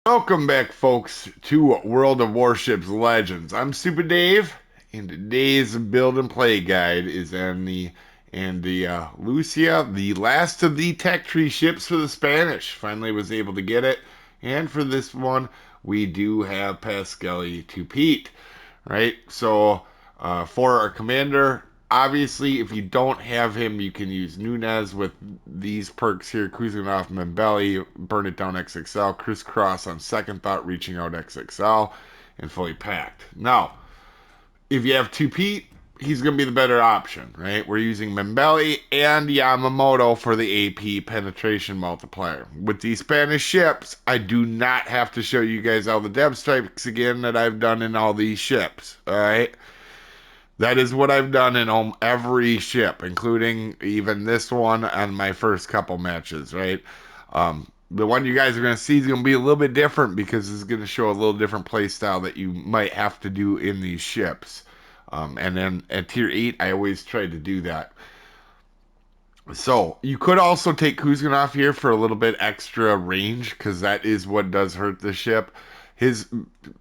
Welcome back, folks, to World of Warships Legends. I'm Soopa-Dave, and today's build and play guide is on the Andalucia, the last of the tech tree ships for the Spanish. Finally was able to get it, and for this one, we do have Pascali to Pete, right? So, for our commander, obviously, if you don't have him, you can use Nunez with these perks here: cruising off Membelli, burn it down XXL, crisscross on second thought, reaching out XXL, and fully packed. Now, if you have two Pete, he's going to be the better option, right? We're using Membelli and Yamamoto for the AP penetration multiplier. With these Spanish ships, I do not have to show you guys all the dev strikes again that I've done in all these ships, all right? That is what I've done in every ship, including even this one on my first couple matches, right? The one you guys are going to see is going to be a little bit different because it's going to show a little different play style that you might have to do in these ships. And then at tier 8, I always try to do that. So you could also take Kuzganov here for a little bit extra range because that is what does hurt the ship. His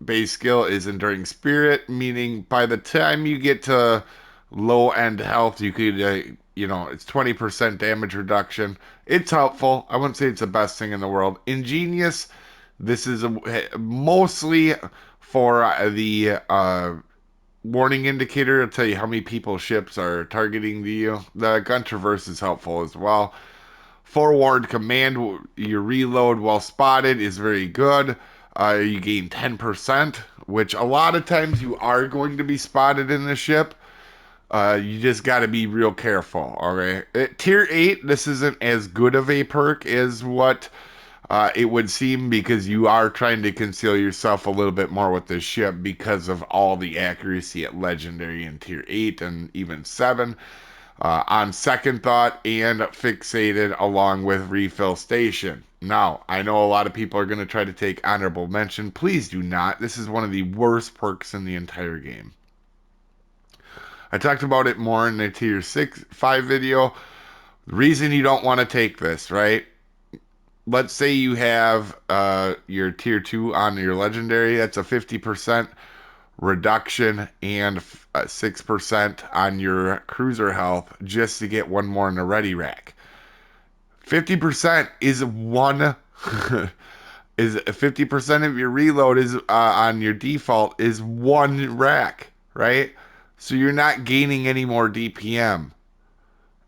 base skill is Enduring Spirit, meaning by the time you get to low end health, you could, it's 20% damage reduction. It's helpful. I wouldn't say it's the best thing in the world. Ingenious, this is mostly for the warning indicator to tell you how many people ships are targeting you. The gun traverse is helpful as well. Forward command, your reload while spotted is very good. You gain 10%, which a lot of times you are going to be spotted in the ship. You just got to be real careful. All right. At tier 8, this isn't as good of a perk as what it would seem because you are trying to conceal yourself a little bit more with this ship because of all the accuracy at legendary in tier 8 and even 7. On second thought and fixated along with refill station. Now, I know a lot of people are going to try to take honorable mention. Please do not. This is one of the worst perks in the entire game. I talked about it more in the tier 5 video. The reason you don't want to take this, right? Let's say you have your tier 2 on your legendary. That's a 50% reduction and 6% on your cruiser health just to get one more in the ready rack. 50% is one is 50% of your reload is on your default is one rack, right? So you're not gaining any more DPM.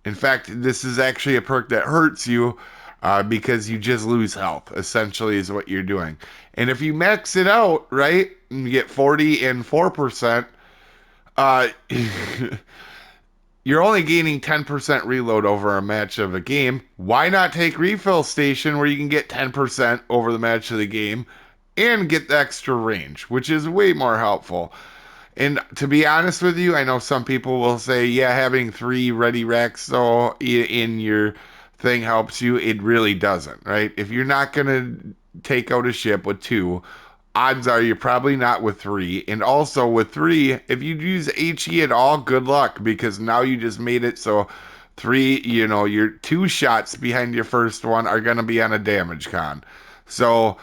In fact, this is actually a perk that hurts you because you just lose health, essentially, is what you're doing. And if you max it out, right, and you get 40 and 4%, uh, you're only gaining 10% reload over a match of a game. Why not take refill station where you can get 10% over the match of the game and get the extra range, which is way more helpful. And to be honest with you, I know some people will say, yeah, having 3 ready racks though in your thing helps you. It really doesn't, right? If you're not going to take out a ship with 2, odds are you're probably not with 3. And also with 3, if you use HE at all, good luck because now you just made it so 3, your 2 shots behind your first one are going to be on a damage con. So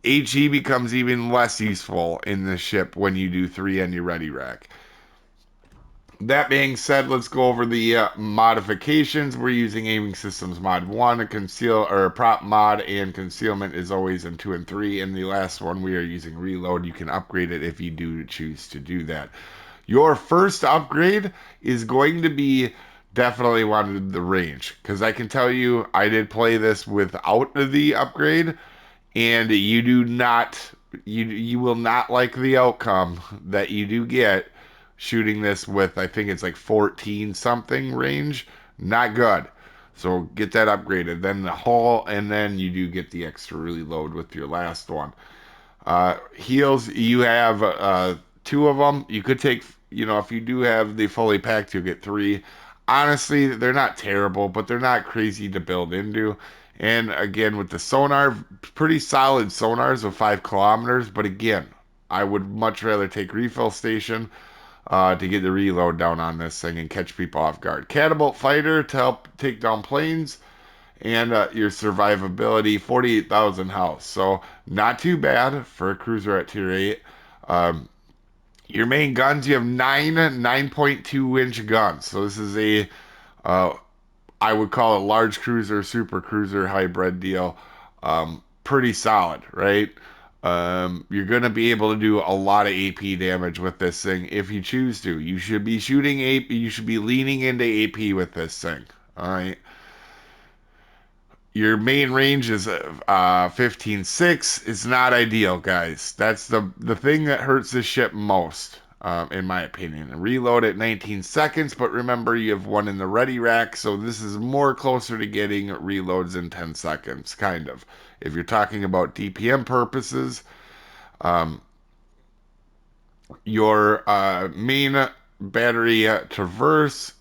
HE becomes even less useful in the ship when you do 3 on your ready rack. That being said, let's go over the modifications. We're using aiming systems mod 1, a conceal or a prop mod, and concealment is always in 2 and 3. In the last one, we are using reload. You can upgrade it if you do choose to do that. Your first upgrade is going to be definitely wanted the range because I can tell you I did play this without the upgrade and you will not like the outcome that you do get shooting this with I think it's like 14 something range. Not good. So get that upgraded. Then the hull, and then you do get the extra reload with your last one. Heals, you have 2 of them. You could take, if you do have the fully packed, you'll get 3. Honestly, they're not terrible, but they're not crazy to build into. And again, with the sonar, pretty solid sonars of 5 kilometers. But again, I would much rather take refill station to get the reload down on this thing and catch people off guard. Catapult fighter to help take down planes. and your survivability 48,000 house. So not too bad for a cruiser at tier 8. Um, your main guns, you have 9.2 inch guns. So this is a uh, I would call it large cruiser, super cruiser hybrid deal. Pretty solid, right? You're going to be able to do a lot of AP damage with this thing if you choose to. You should be shooting AP, you should be leaning into AP with this thing. All right. Your main range is 15.6. It's not ideal, guys. That's the thing that hurts this ship most, in my opinion. Reload at 19 seconds, but remember you have one in the ready rack, so this is more closer to getting reloads in 10 seconds, kind of. If you're talking about DPM purposes, um, your main battery traverse,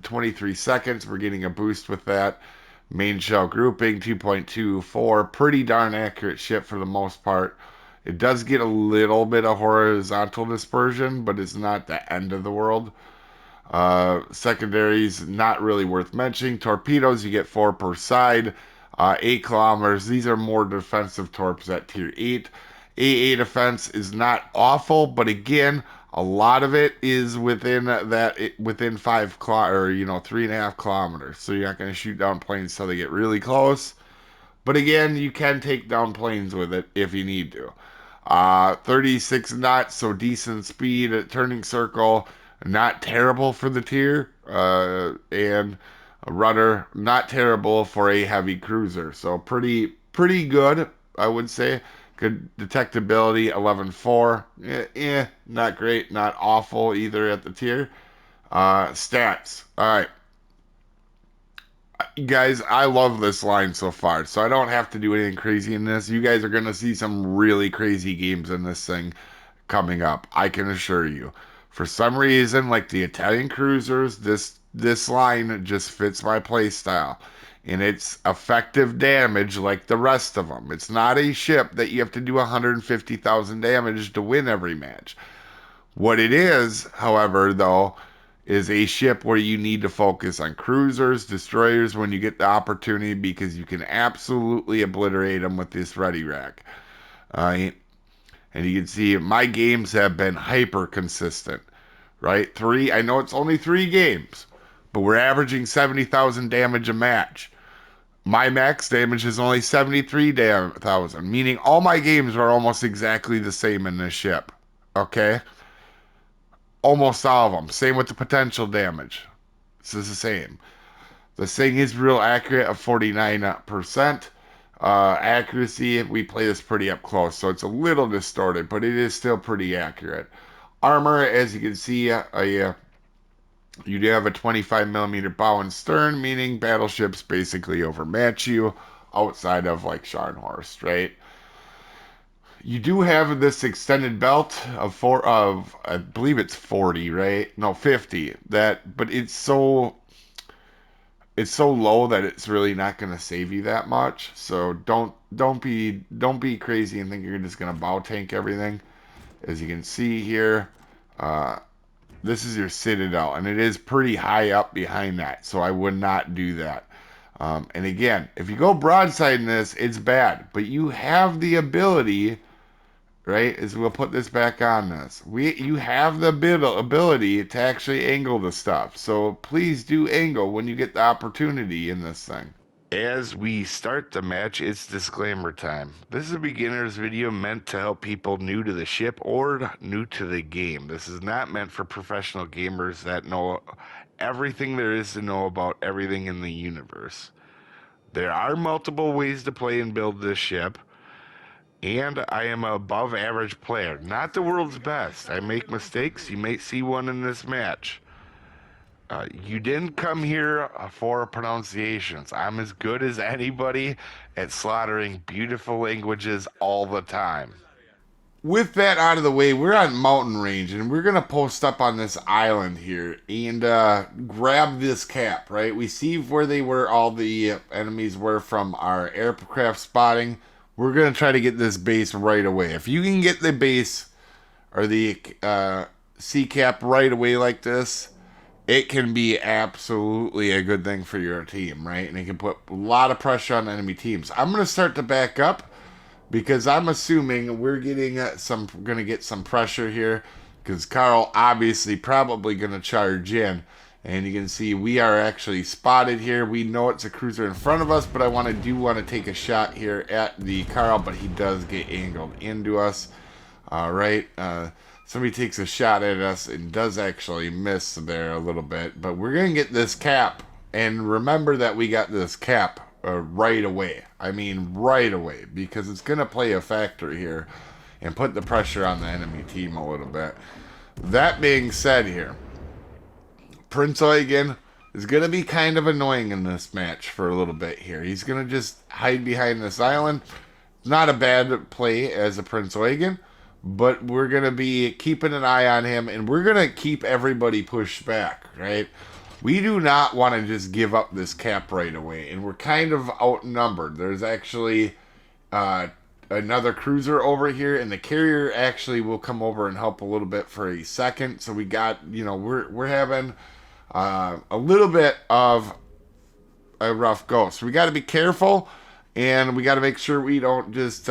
23 seconds. We're getting a boost with that. Main shell grouping 2.24, pretty darn accurate ship for the most part. It does get a little bit of horizontal dispersion, but it's not the end of the world. Secondaries, not really worth mentioning. Torpedoes, you get 4 per side, 8 kilometers. These are more defensive torps at tier 8. AA defense is not awful, but again, a lot of it is within within 3.5 kilometers. So you're not going to shoot down planes till they get really close. But again, you can take down planes with it if you need to. 36 knots, so decent speed at turning circle. Not terrible for the tier. And a rudder, not terrible for a heavy cruiser. So pretty good, I would say. Good detectability, 11.4. Not great, not awful either at the tier. Stats. All right. Guys, I love this line so far, so I don't have to do anything crazy in this. You guys are going to see some really crazy games in this thing coming up, I can assure you. For some reason, like the Italian cruisers, this line just fits my play style. And it's effective damage like the rest of them. It's not a ship that you have to do 150,000 damage to win every match. What it is, however, though, is a ship where you need to focus on cruisers, destroyers when you get the opportunity because you can absolutely obliterate them with this ready rack. Uh, and you can see my games have been hyper consistent, right? I know it's only 3 games, but we're averaging 70,000 damage a match. My max damage is only 73,000, meaning all my games are almost exactly the same in this ship. Okay? Almost all of them. Same with the potential damage. This is the same. The thing is real accurate of 49%. Accuracy, we play this pretty up close, so it's a little distorted, but it is still pretty accurate. Armor, as you can see, you do have a 25 millimeter bow and stern, meaning battleships basically overmatch you outside of like Scharnhorst, right? You do have this extended belt of I believe it's 40, right? No, 50. But it's so low that it's really not going to save you that much. So don't be crazy and think you're just going to bow tank everything. As you can see here, uh, this is your citadel, and it is pretty high up behind that. So I would not do that. And again, if you go broadside in this, it's bad. But you have the ability, right? Is we'll put this back on this. You have the ability to actually angle the stuff. So please do angle when you get the opportunity in this thing. As we start the match, it's disclaimer time. This is a beginner's video meant to help people new to the ship or new to the game. This is not meant for professional gamers that know everything there is to know about everything in the universe. There are multiple ways to play and build this ship. And I am an above average player, not the world's best. I make mistakes. You may see one in this match. You didn't come here for pronunciations. I'm as good as anybody at slaughtering beautiful languages all the time. With that out of the way, we're on mountain range and we're gonna post up on this island here and grab this cap. Right, we see where all the enemies were from our aircraft spotting. We're gonna try to get this base right away. If you can get the base or the sea cap right away like this, it can be absolutely a good thing for your team, right? And it can put a lot of pressure on enemy teams. I'm going to start to back up because I'm assuming we're getting going to get some pressure here because Carl obviously probably going to charge in. And you can see we are actually spotted here. We know it's a cruiser in front of us, but I do want to take a shot here at the Carl, but he does get angled into us. All right. Somebody takes a shot at us and does actually miss there a little bit, but we're going to get this cap. And remember that we got this cap right away. I mean, right away, because it's going to play a factor here and put the pressure on the enemy team a little bit. That being said here, Prince Eugen is going to be kind of annoying in this match for a little bit here. He's going to just hide behind this island. Not a bad play as a Prince Eugen, but we're going to be keeping an eye on him, and we're going to keep everybody pushed back, right? We do not want to just give up this cap right away, and we're kind of outnumbered. There's actually another cruiser over here, and the carrier actually will come over and help a little bit for a second. So we got, we're having a little bit of a rough go. So we got to be careful, and we got to make sure we don't just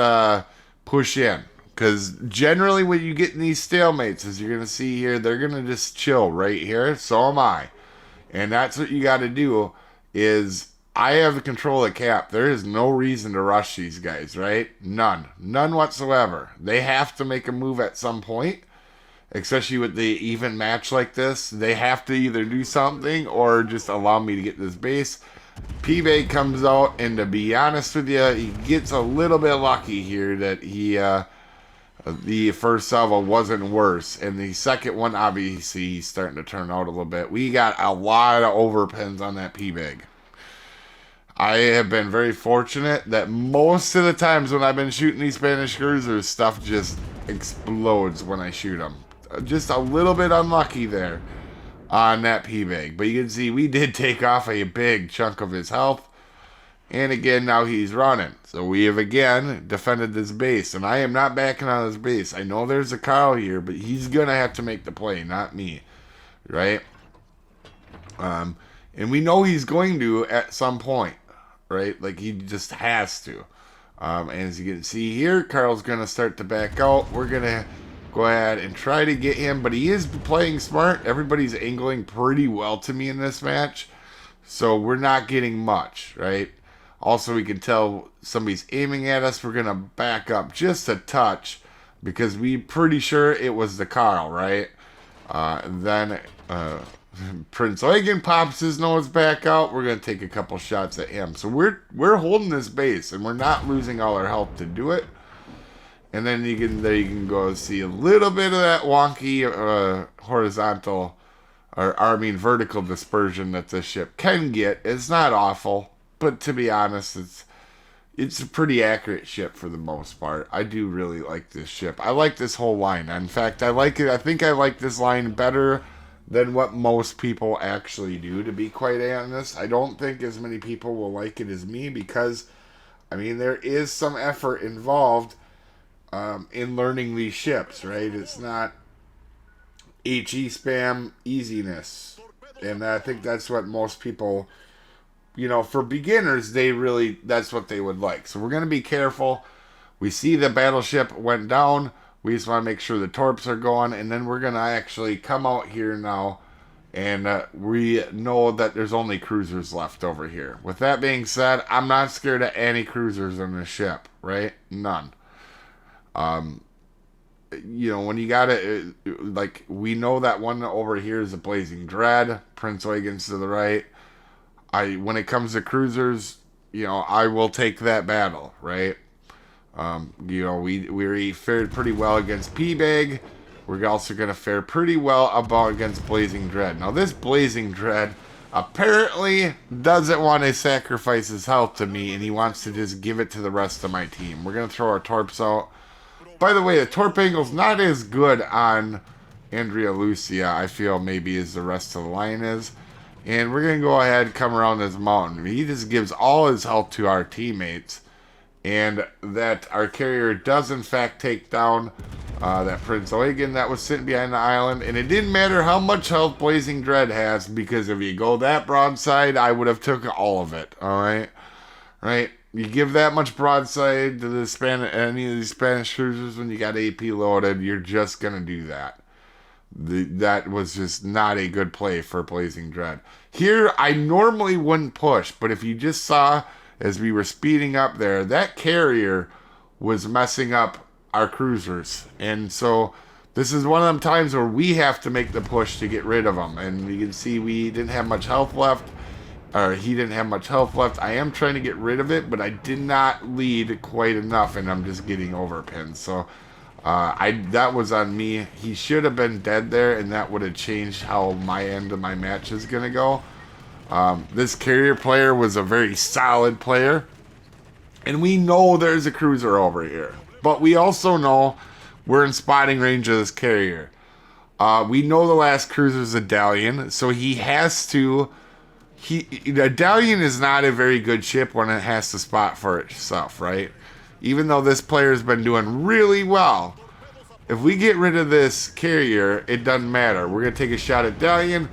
push in. Because generally when you get in these stalemates, as you're going to see here, they're going to just chill right here. So am I. And that's what you got to do is I have the control of the cap. There is no reason to rush these guys, right? None. None whatsoever. They have to make a move at some point. Especially with the even match like this. They have to either do something or just allow me to get this base. P-Bay comes out, and to be honest with you, he gets a little bit lucky here that he... the first salvo wasn't worse, and the second one, obviously, he's starting to turn out a little bit. We got a lot of overpins on that P-Bag. I have been very fortunate that most of the times when I've been shooting these Spanish cruisers, stuff just explodes when I shoot them. Just a little bit unlucky there on that P-Bag. But you can see we did take off a big chunk of his health. And again, now he's running. So we have again defended this base. And I am not backing on this base. I know there's a Carl here, but he's going to have to make the play, not me. Right? And we know he's going to at some point. Right? Like he just has to. And as you can see here, Carl's going to start to back out. We're going to go ahead and try to get him. But he is playing smart. Everybody's angling pretty well to me in this match. So we're not getting much. Right? Also, we can tell somebody's aiming at us. We're going to back up just a touch because we're pretty sure it was the Carl, right? Then Prince Eugen pops his nose back out. We're going to take a couple shots at him. So we're holding this base, and we're not losing all our health to do it. And then you can go see a little bit of that wonky horizontal, vertical dispersion that this ship can get. It's not awful. But to be honest, it's a pretty accurate ship for the most part. I do really like this ship. I like this whole line. In fact, I like it. I think I like this line better than what most people actually do, to be quite honest. I don't think as many people will like it as me because, I mean, there is some effort involved in learning these ships, right? It's not HE spam easiness. And I think that's what most people... for beginners, that's what they would like. So we're going to be careful. We see the battleship went down. We just want to make sure the torps are going. And then we're going to actually come out here now. And we know that there's only cruisers left over here. With that being said, I'm not scared of any cruisers on this ship, right? None. When you got it, like, we know that one over here is a Blazing Dread. Prince Eugen's to the right. When it comes to cruisers, I will take that battle, right? We fared pretty well against P-Bag. We're also going to fare pretty well against Blazing Dread. Now, this Blazing Dread apparently doesn't want to sacrifice his health to me, and he wants to just give it to the rest of my team. We're going to throw our torps out. By the way, the torp angle's not as good on Andalucia, I feel, maybe as the rest of the line is. And we're going to go ahead and come around this mountain. He just gives all his health to our teammates. And that our carrier does, in fact, take down That Prince Eugen that was sitting behind the island, and it didn't matter how much health Blazing Dread has, because if you go that broadside, I would have took all of it. All right, right. You give that much broadside to any of these Spanish cruisers when you got AP loaded, you're just gonna do that. That was just not a good play for Blazing Dread. Here, I normally wouldn't push, but if you just saw as we were speeding up there, that carrier was messing up our cruisers. And so this is one of them times where we have to make the push to get rid of them. And you can see we didn't have much health left, or he didn't have much health left. I am trying to get rid of it, but I did not lead quite enough, and I'm just getting overpinned. So that was on me. He should have been dead there, and that would have changed how my end of my match is going to go. This carrier player was a very solid player, and we know there's a cruiser over here. But we also know we're in spotting range of this carrier. We know the last cruiser's a Dalian, so he has to... A Dalian is not a very good ship when it has to spot for itself, right? Even though this player's been doing really well. If we get rid of this carrier, it doesn't matter. We're going to take a shot at Dalian.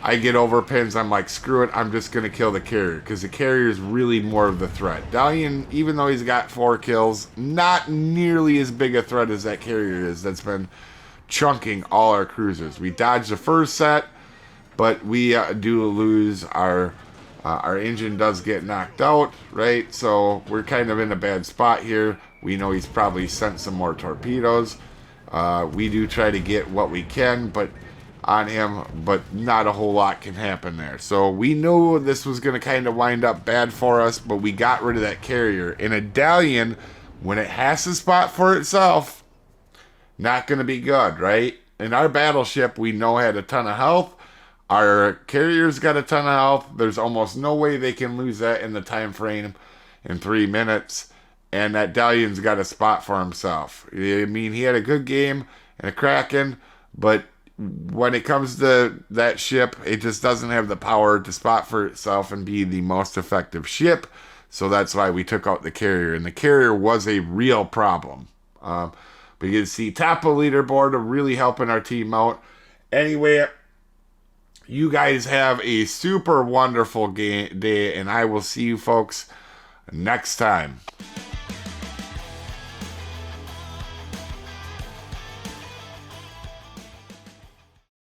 I get over pins. I'm like, screw it. I'm just going to kill the carrier, because the carrier is really more of the threat. Dalian, even though he's got 4 kills, not nearly as big a threat as that carrier is that's been chunking all our cruisers. We dodged the first set, but we do lose our engine does get knocked out, right? So we're kind of in a bad spot here. We know he's probably sent some more torpedoes. We do try to get what we can, but on him, but not a whole lot can happen there. So we knew this was going to kind of wind up bad for us, but we got rid of that carrier. In a Dalian, when it has to spot for itself, not going to be good, right? And our battleship, we know, had a ton of health. Our carrier's got a ton of health. There's almost no way they can lose that in the time frame in 3 minutes. And that Dalian's got a spot for himself. I mean, he had a good game and a Kraken, but when it comes to that ship, it just doesn't have the power to spot for itself and be the most effective ship. So that's why we took out the carrier. And the carrier was a real problem. But you can see top of leaderboard of really helping our team out. Anyway, you guys have a super wonderful day, and I will see you folks next time.